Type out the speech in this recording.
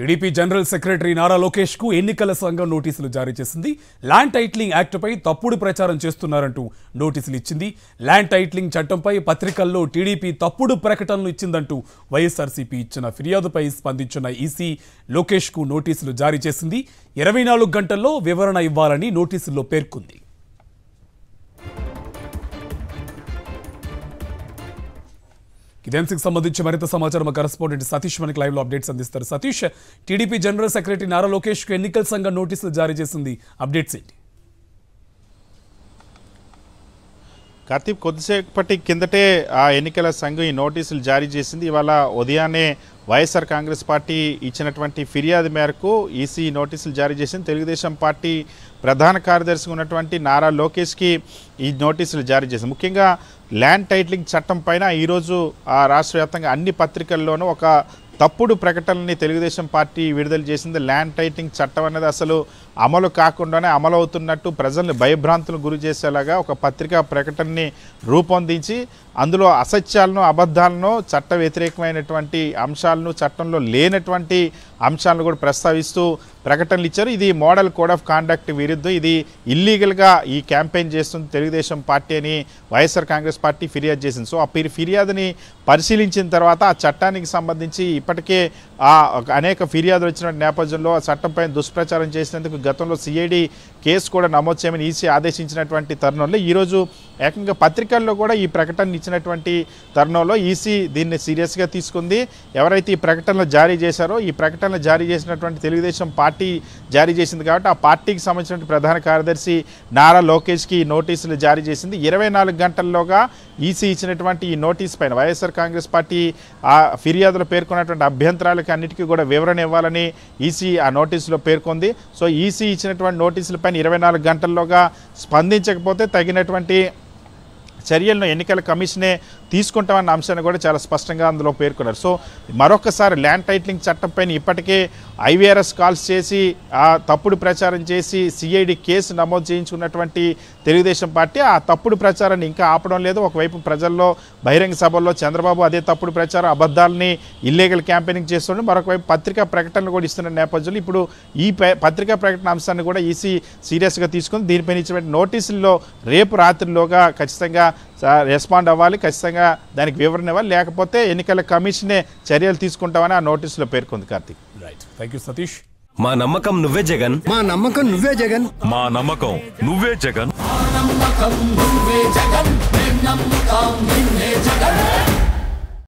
TDP general secretary Nara Lokesh కు ఎన్నికల సంఘం నోటీసులు జారీ చేసింది. ల్యాండ్ టైటిలింగ్ యాక్ట్ పై తప్పుడు ప్రచారం చేస్తున్నారంటూ నోటీసులు ఇచ్చింది. ల్యాండ్ టైటిలింగ్ చట్టంపై పత్రికల్లో టీడీపీ తప్పుడు ప్రకటనలు ఇచ్చిందంటూ వైఎస్ఆర్సీపీ ఇచ్చిన ఫిర్యాదుపై స్పందించిన ఈసీ లోకేష్ కు నోటీసులు జారీ చేసింది. 24 గంటల్లో వివరణ ఇవ్వాలని నోటీసుల్లో పేర్కొంది. ఇదేంసికి సంబంధించి మరింత సమాచారం మా కరెస్పాండెంట్ సతీష్ మనకి లైవ్ లో అప్డేట్స్ అందిస్తారు. Satish, TDP general secretary Nara Lokesh కు ఎన్నికల సంఘం నోటీసులు జారీ చేసింది, అప్డేట్స్ ఏంటి? కార్తీక్, కొద్దిసేపటి కిందటే ఆ ఎన్నికల సంఘం ఈ నోటీసులు జారీ చేసింది. ఇవాళ ఉదయాన్నే వైఎస్ఆర్ కాంగ్రెస్ పార్టీ ఇచ్చినటువంటి ఫిర్యాదు మేరకు ఈసీ నోటీసులు జారీ చేసింది. తెలుగుదేశం పార్టీ ప్రధాన కార్యదర్శిగా ఉన్నటువంటి నారా లోకేష్కి ఈ నోటీసులు జారీ చేసింది. ముఖ్యంగా ల్యాండ్ టైటిలింగ్ చట్టం పైన ఈరోజు రాష్ట్ర వ్యాప్తంగా అన్ని పత్రికల్లోనూ ఒక తప్పుడు ప్రకటనని తెలుగుదేశం పార్టీ విడుదల చేసింది. ల్యాండ్ టైటిలింగ్ చట్టం అనేది అసలు అమలు కాకుండానే అమలు అవుతున్నట్టు ప్రజల్ని భయభ్రాంతులకు గురి చేసేలాగా ఒక పత్రికా ప్రకటనని రూపొందించి అందులో అసత్యాలను, అబద్ధాలను, చట్ట వ్యతిరేకమైనటువంటి అంశాలను, చట్టంలో లేనటువంటి అంశాలను కూడా ప్రస్తావిస్తూ ప్రకటనలు ఇచ్చారు. ఇది మోడల్ కోడ్ ఆఫ్ కాండక్ట్ విరుద్ధం, ఇది ఇల్లీగల్గా ఈ క్యాంపెయిన్ చేస్తుంది తెలుగుదేశం పార్టీ అని వైఎస్ఆర్ కాంగ్రెస్ పార్టీ ఫిర్యాదు చేసింది. సో ఆ ఫిర్యాదుని పరిశీలించిన తర్వాత ఆ చట్టానికి సంబంధించి ఇప్పటికే అనేక ఫిర్యాదులు వచ్చిన నేపథ్యంలో ఆ చట్టంపై దుష్ప్రచారం చేసినందుకు గతంలో సిఐడి కేసు కూడా నమోదు చేయమని ఈసీ ఆదేశించినటువంటి తరుణంలో ఈరోజు ఏకంగా పత్రికల్లో కూడా ఈ ప్రకటన ఇచ్చినటువంటి తరుణంలో ఈసీ దీన్ని సీరియస్గా తీసుకుంది. ఎవరైతే ఈ ప్రకటనలు జారీ చేశారో ఈ ప్రకటనలు జారీ చేసినటువంటి తెలుగుదేశం పార్టీ జారీ చేసింది కాబట్టి ఆ పార్టీకి సంబంధించిన ప్రధాన కార్యదర్శి నారా లోకేష్కి నోటీసులు జారీ చేసింది. 24 గంటల్లోగా ఈసీ ఇచ్చినటువంటి ఈ నోటీస్ పైన వైఎస్ఆర్ కాంగ్రెస్ పార్టీ ఆ ఫిర్యాదులో పేర్కొన్నటువంటి అభ్యంతరాలకి అన్నిటికీ కూడా వివరణ ఇవ్వాలని ఈసీ ఆ నోటీసులో పేర్కొంది. సో ఈసీ ఇచ్చినటువంటి నోటీసులపైన 24 గంటల్లోగా స్పందించకపోతే తగినటువంటి చర్యలను ఎన్నికల కమిషనే తీసుకుంటామన్న అంశాన్ని కూడా చాలా స్పష్టంగా అందులో పేర్కొన్నారు. సో మరొకసారి ల్యాండ్ టైటిలింగ్ చట్టం పైన ఇప్పటికే ఐవీఆర్ఎస్ కాల్స్ చేసి ఆ తప్పుడు ప్రచారం చేసి సిఐడి కేసు నమోదు చేయించుకున్నటువంటి తెలుగుదేశం పార్టీ ఆ తప్పుడు ప్రచారాన్ని ఇంకా ఆపడం లేదు. ఒకవైపు ప్రజల్లో బహిరంగ సభల్లో చంద్రబాబు అదే తప్పుడు ప్రచారం, అబద్ధాలని, ఇల్లీగల్ క్యాంపెయినింగ్ చేస్తుండే, మరొకవైపు పత్రికా ప్రకటనలు కూడా ఇస్తున్న నేపథ్యంలో ఇప్పుడు ఈ పత్రికా ప్రకటన అంశాన్ని కూడా ఈసీ సీరియస్గా తీసుకుని దీనిపైన ఇచ్చినటువంటి నోటీసుల్లో రేపు రాత్రిలోగా ఖచ్చితంగా రెస్పాండ్ అవ్వాలి, ఖచ్చితంగా దానికి వివరణ ఇవ్వాలి, లేకపోతే ఎన్నికల కమిషనే చర్యలు తీసుకుంటామని ఆ నోటీసులో పేర్కొంది. Karthik, right, thank you Satish. మా నమ్మకం నువ్వే జగన్, మా నమ్మకం నువ్వే జగన్, మా నమ్మకం నువ్వే జగన్.